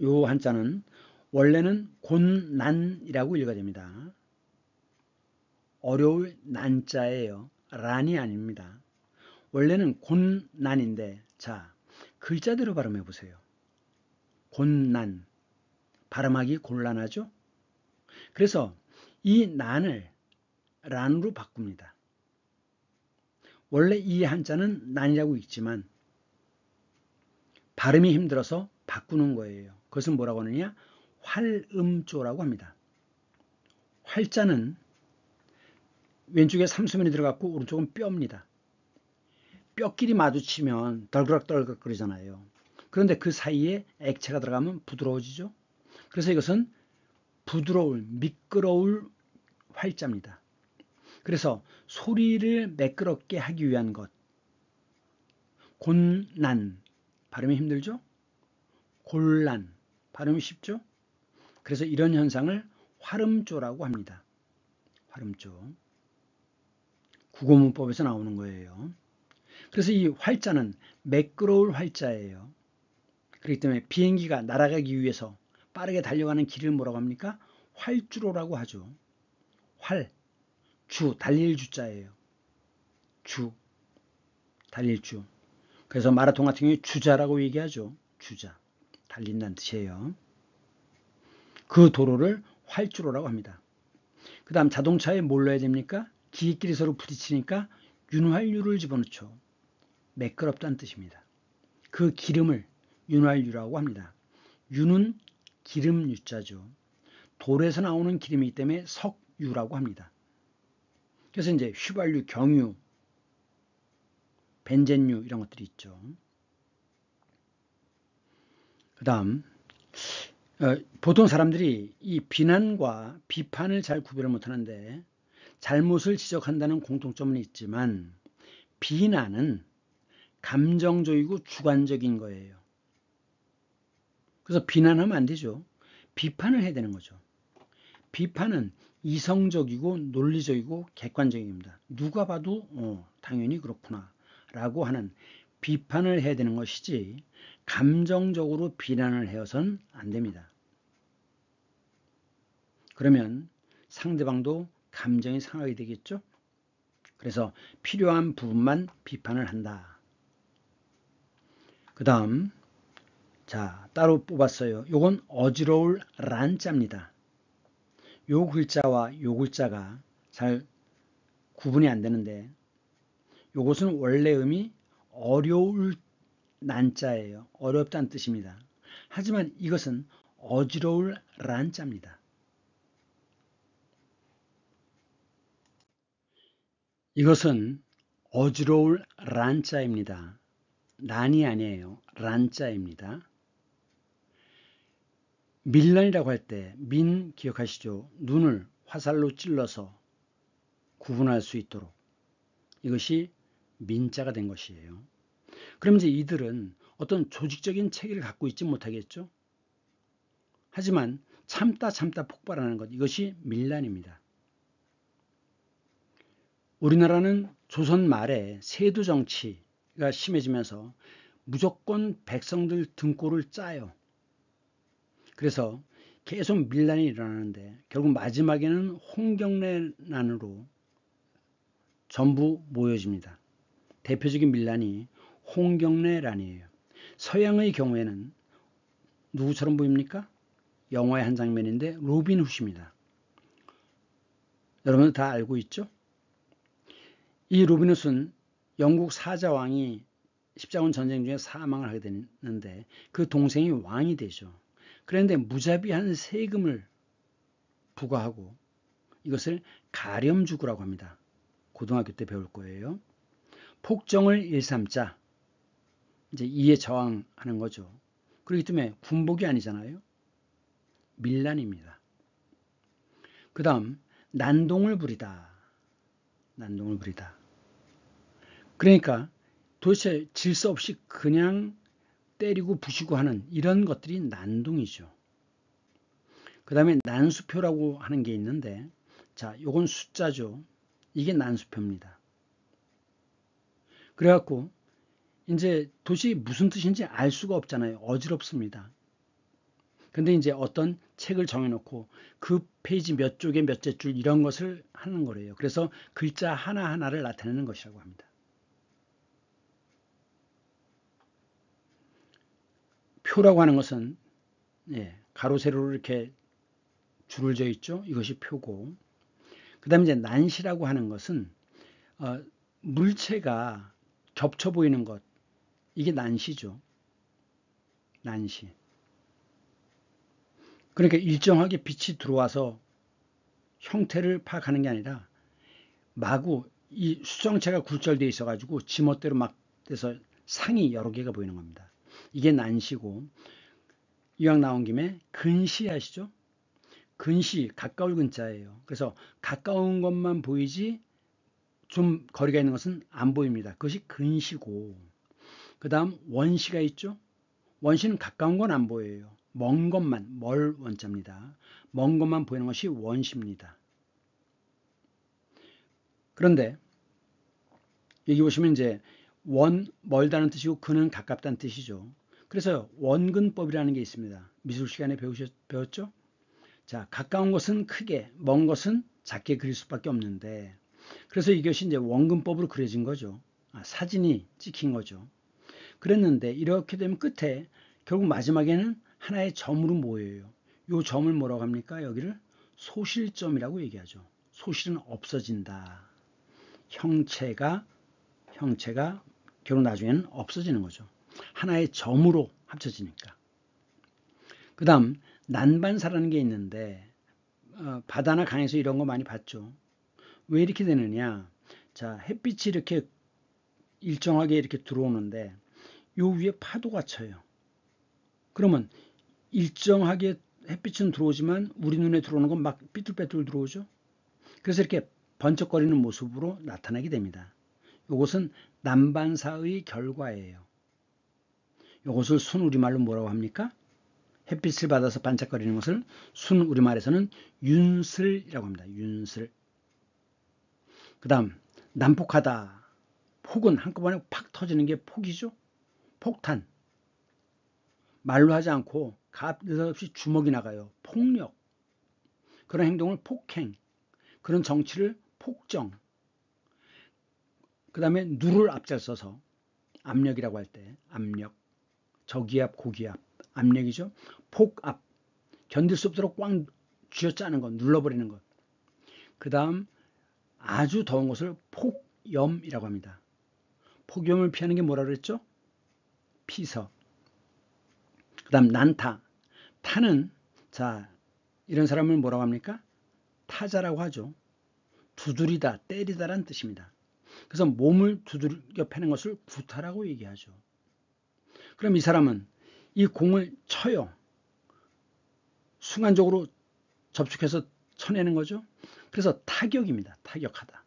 요 한자는 원래는 곤난이라고 읽어야 됩니다. 어려울 난자예요. 란이 아닙니다. 원래는 곤난인데 자 글자대로 발음해 보세요. 곤난. 발음하기 곤란하죠? 그래서 이 난을 란으로 바꿉니다. 원래 이 한자는 난이라고 읽지만 발음이 힘들어서 바꾸는 거예요. 그것은 뭐라고 하느냐? 활음조라고 합니다. 활자는 왼쪽에 삼수면이 들어갔고 오른쪽은 뼈입니다. 뼈끼리 마주치면 덜그락덜그락 거리잖아요. 그런데 그 사이에 액체가 들어가면 부드러워지죠. 그래서 이것은 부드러울, 미끄러울 활자입니다. 그래서 소리를 매끄럽게 하기 위한 것. 곤난, 발음이 힘들죠? 곤란, 발음이 쉽죠? 그래서 이런 현상을 활음조라고 합니다. 활음조. 국어문법에서 나오는 거예요. 그래서 이 활자는 매끄러울 활자예요. 그렇기 때문에 비행기가 날아가기 위해서 빠르게 달려가는 길을 뭐라고 합니까? 활주로라고 하죠. 활, 주, 달릴 주자예요. 주, 달릴 주. 그래서 마라톤 같은 경우에 주자라고 얘기하죠. 주자, 달린다는 뜻이에요. 그 도로를 활주로라고 합니다. 그 다음 자동차에 뭘 넣어야 됩니까? 기계끼리 서로 부딪히니까 윤활유를 집어넣죠. 매끄럽다는 뜻입니다. 그 기름을 윤활유라고 합니다. 유는 기름 유자죠. 돌에서 나오는 기름이기 때문에 석유라고 합니다. 그래서 이제 휘발유, 경유, 벤젠유 이런 것들이 있죠. 그 다음 보통 사람들이 이 비난과 비판을 잘 구별을 못하는데 잘못을 지적한다는 공통점은 있지만 비난은 감정적이고 주관적인 거예요. 그래서 비난하면 안 되죠. 비판을 해야 되는 거죠. 비판은 이성적이고 논리적이고 객관적입니다. 누가 봐도 당연히 그렇구나 라고 하는 비판을 해야 되는 것이지 감정적으로 비난을 해서는 안 됩니다. 그러면 상대방도 감정이 상하게 되겠죠. 그래서 필요한 부분만 비판을 한다. 그 다음 자, 따로 뽑았어요. 요건 어지러울 란자입니다. 요 글자와 요 글자가 잘 구분이 안 되는데 요것은 원래 음이 어려울 난자예요. 어렵다는 뜻입니다. 하지만 이것은 어지러울 란자입니다. 이것은 어지러울 란자입니다. 난이 아니에요. 란자입니다. 밀란이라고 할 때 민 기억하시죠? 눈을 화살로 찔러서 구분할 수 있도록 이것이 민자가 된 것이에요. 그럼 이제 이들은 어떤 조직적인 체계를 갖고 있지 못하겠죠? 하지만 참다 폭발하는 것, 이것이 밀란입니다. 우리나라는 조선 말에 세도 정치가 심해지면서 무조건 백성들 등골을 짜요. 그래서 계속 밀란이 일어나는데 결국 마지막에는 홍경래난으로 전부 모여집니다. 대표적인 밀란이 홍경래란이에요. 서양의 경우에는 누구처럼 보입니까? 영화의 한 장면인데 로빈 훗입니다. 여러분 다 알고 있죠? 이 로빈 훗은 영국 사자왕이 십자군 전쟁 중에 사망을 하게 되는데 그 동생이 왕이 되죠. 그런데 무자비한 세금을 부과하고 이것을 가렴주구라고 합니다. 고등학교 때 배울 거예요. 폭정을 일삼자, 이제 이에 저항하는 거죠. 그렇기 때문에 군복이 아니잖아요. 밀란입니다. 그 다음 난동을 부리다. 난동을 부리다. 그러니까 도대체 질서 없이 그냥 때리고 부시고 하는 이런 것들이 난동이죠. 그 다음에 난수표라고 하는 게 있는데, 자, 요건 숫자죠. 이게 난수표입니다. 그래갖고 이제 도저히 무슨 뜻인지 알 수가 없잖아요. 어지럽습니다. 근데 이제 어떤 책을 정해놓고 그 페이지 몇 쪽에 몇째 줄 이런 것을 하는 거래요. 그래서 글자 하나하나를 나타내는 것이라고 합니다. 표라고 하는 것은 가로 세로로 이렇게 줄을 져 있죠. 이것이 표고, 그 다음에 이제 난시라고 하는 것은 물체가 겹쳐 보이는 것, 이게 난시죠. 난시. 그러니까 일정하게 빛이 들어와서 형태를 파악하는 게 아니라 마구 이 수정체가 굴절되어 있어가지고 지멋대로 막 돼서 상이 여러 개가 보이는 겁니다. 이게 난시고, 이왕 나온 김에 근시 아시죠? 근시, 가까울 근자예요. 그래서 가까운 것만 보이지 좀 거리가 있는 것은 안 보입니다. 그것이 근시고, 그 다음 원시가 있죠? 원시는 가까운 건 안 보여요. 먼 것만, 멀 원자입니다. 먼 것만 보이는 것이 원시입니다. 그런데 여기 보시면 이제 멀다는 뜻이고 근은 가깝다는 뜻이죠. 그래서 원근법이라는 게 있습니다. 미술 시간에 배웠죠? 자, 가까운 것은 크게, 먼 것은 작게 그릴 수밖에 없는데, 그래서 이것이 이제 원근법으로 그려진 거죠. 사진이 찍힌 거죠. 그랬는데 이렇게 되면 끝에 결국 마지막에는 하나의 점으로 모여요. 이 점을 뭐라고 합니까? 여기를 소실점이라고 얘기하죠. 소실은 없어진다. 형체가 결국 나중에는 없어지는 거죠. 하나의 점으로 합쳐지니까. 그 다음 난반사라는 게 있는데 바다나 강에서 이런 거 많이 봤죠. 왜 이렇게 되느냐? 자, 햇빛이 이렇게 일정하게 이렇게 들어오는데 요 위에 파도가 쳐요. 그러면 일정하게 햇빛은 들어오지만 우리 눈에 들어오는 건 막 삐뚤빼뚤 들어오죠. 그래서 이렇게 번쩍거리는 모습으로 나타나게 됩니다. 이것은 난반사의 결과예요. 이것을 순우리말로 뭐라고 합니까? 햇빛을 받아서 반짝거리는 것을 순우리말에서는 윤슬이라고 합니다. 윤슬. 그 다음 난폭하다. 폭은 한꺼번에 팍 터지는 게 폭이죠. 폭탄. 말로 하지 않고 느닷없이 주먹이 나가요. 폭력. 그런 행동을 폭행. 그런 정치를 폭정. 그 다음에 누를 앞잘 써서 압력이라고 할 때 압력. 저기압, 고기압. 압력이죠. 폭압, 견딜 수 없도록 꽉 쥐어짜는 것, 눌러버리는 것. 그 다음 아주 더운 것을 폭염이라고 합니다. 폭염을 피하는 게 뭐라 그랬죠? 피서. 그 다음 난타. 타는, 자, 이런 사람을 뭐라고 합니까? 타자라고 하죠. 두드리다, 때리다라는 뜻입니다. 그래서 몸을 두들겨 패는 것을 구타라고 얘기하죠. 그럼 이 사람은 이 공을 쳐요. 순간적으로 접촉해서 쳐내는 거죠. 그래서 타격입니다. 타격하다.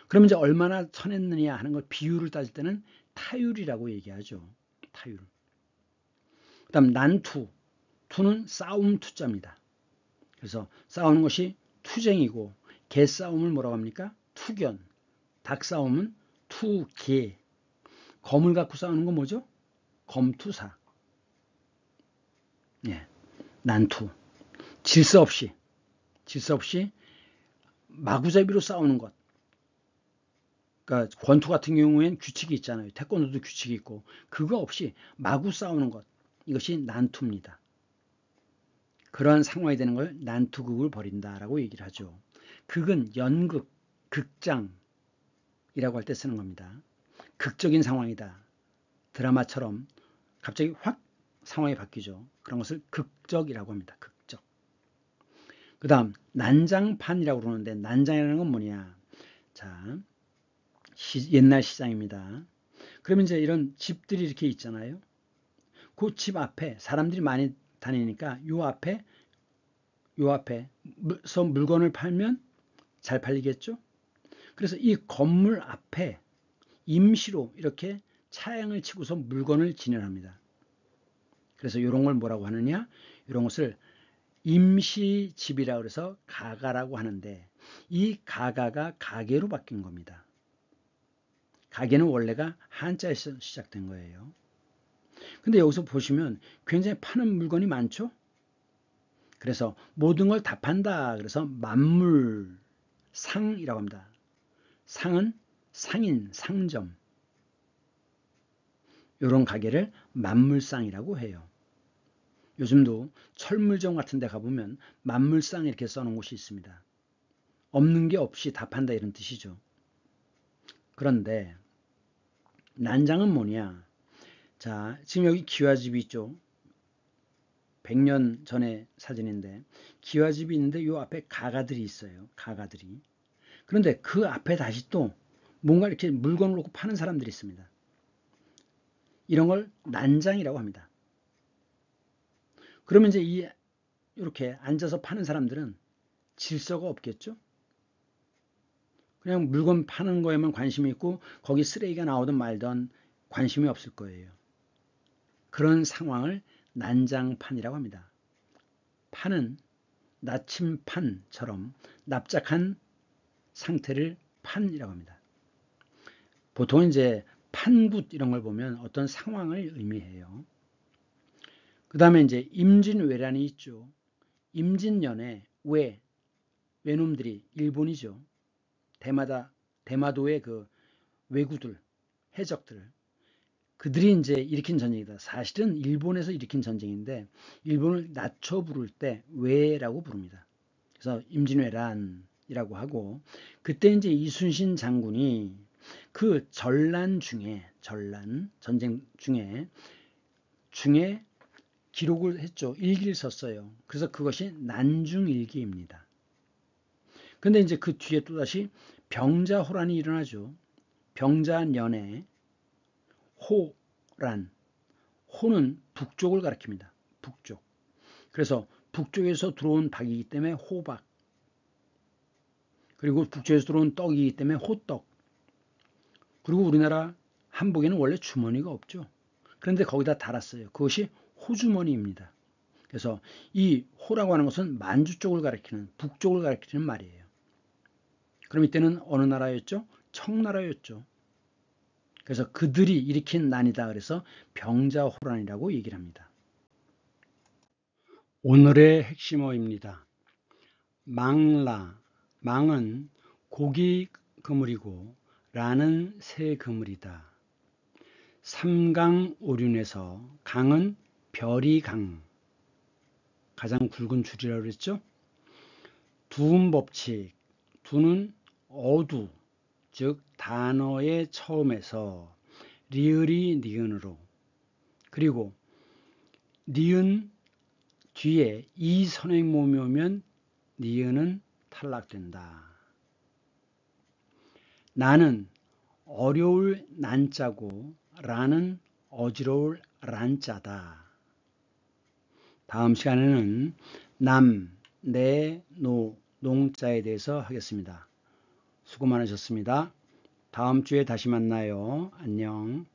그럼 이제 얼마나 쳐냈느냐 하는 걸 비율을 따질 때는 타율이라고 얘기하죠. 타율. 그 다음 난투. 투는 싸움 투자입니다. 그래서 싸우는 것이 투쟁이고 개싸움을 뭐라고 합니까? 투견. 닭싸움은 투개. 검을 갖고 싸우는 건 뭐죠? 검투사. 예, 난투. 질서 없이 마구잡이로 싸우는 것. 그러니까 권투 같은 경우에는 규칙이 있잖아요. 태권도도 규칙이 있고 그거 없이 마구 싸우는 것. 이것이 난투입니다. 그러한 상황이 되는 걸 난투극을 벌인다라고 얘기를 하죠. 극은 연극, 극장이라고 할 때 쓰는 겁니다. 극적인 상황이다. 드라마처럼 갑자기 확 상황이 바뀌죠. 그런 것을 극적이라고 합니다. 극적. 그 다음 난장판이라고 그러는데 난장이라는 건 뭐냐. 자, 옛날 시장입니다. 그러면 이제 이런 집들이 이렇게 있잖아요. 그 집 앞에 사람들이 많이 다니니까 요 앞에서 물건을 팔면 잘 팔리겠죠. 그래서 이 건물 앞에 임시로 이렇게 차양을 치고서 물건을 진열합니다. 그래서 이런 걸 뭐라고 하느냐, 이런 것을 임시집이라고 그래서 가가라고 하는데 이 가가가 가게로 바뀐 겁니다. 가게는 원래가 한자에서 시작된 거예요. 근데 여기서 보시면 굉장히 파는 물건이 많죠. 그래서 모든 걸 다 판다. 그래서 만물상이라고 합니다. 상은 상인, 상점. 이런 가게를 만물상이라고 해요. 요즘도 철물점 같은 데 가보면 만물상 이렇게 써놓은 곳이 있습니다. 없는 게 없이 다 판다 이런 뜻이죠. 그런데 난장은 뭐냐. 자, 지금 여기 기와집이 있죠. 100년 전의 사진인데 기와집이 있는데 요 앞에 가가들이 있어요. 가가들이. 그런데 그 앞에 다시 또 뭔가 이렇게 물건을 놓고 파는 사람들이 있습니다. 이런 걸 난장이라고 합니다. 그러면 이제 이렇게 앉아서 파는 사람들은 질서가 없겠죠? 그냥 물건 파는 거에만 관심이 있고 거기 쓰레기가 나오든 말든 관심이 없을 거예요. 그런 상황을 난장판이라고 합니다. 판은 나침판처럼 납작한 상태를 판이라고 합니다. 보통 이제 판굿 이런 걸 보면 어떤 상황을 의미해요. 그 다음에 이제 임진왜란이 있죠. 임진년에 외놈들이 일본이죠. 대마도의 그 왜구들, 해적들, 그들이 이제 일으킨 전쟁이다. 사실은 일본에서 일으킨 전쟁인데 일본을 낮춰 부를 때 왜라고 부릅니다. 그래서 임진왜란이라고 하고 그때 이제 이순신 장군이 그 전란 전쟁 중에 기록을 했죠. 일기를 썼어요. 그래서 그것이 난중일기입니다. 근데 이제 그 뒤에 또다시 병자호란이 일어나죠. 병자년에 호란, 호는 북쪽을 가리킵니다. 북쪽. 그래서 북쪽에서 들어온 박이기 때문에 호박, 그리고 북쪽에서 들어온 떡이기 때문에 호떡, 그리고 우리나라 한복에는 원래 주머니가 없죠. 그런데 거기다 달았어요. 그것이 호주머니입니다. 그래서 이 호라고 하는 것은 만주 쪽을 가리키는, 북쪽을 가리키는 말이에요. 그럼 이때는 어느 나라였죠? 청나라였죠. 그래서 그들이 일으킨 난이다. 그래서 병자호란이라고 얘기를 합니다. 오늘의 핵심어입니다. 망라, 망은 고기 그물이고 라는 새 그물이다. 삼강오륜에서 강은 별이 강, 가장 굵은 줄이라고 그랬죠. 두음 법칙, 두는 어두, 즉 단어의 처음에서 리을이 니은으로, 그리고 니은 뒤에 이 선행모음이 오면 니은은 탈락된다. 나는 어려울 난자고 라는 어지러울 란자다. 다음 시간에는 남, 내, 노, 농자에 대해서 하겠습니다. 수고 많으셨습니다. 다음 주에 다시 만나요. 안녕.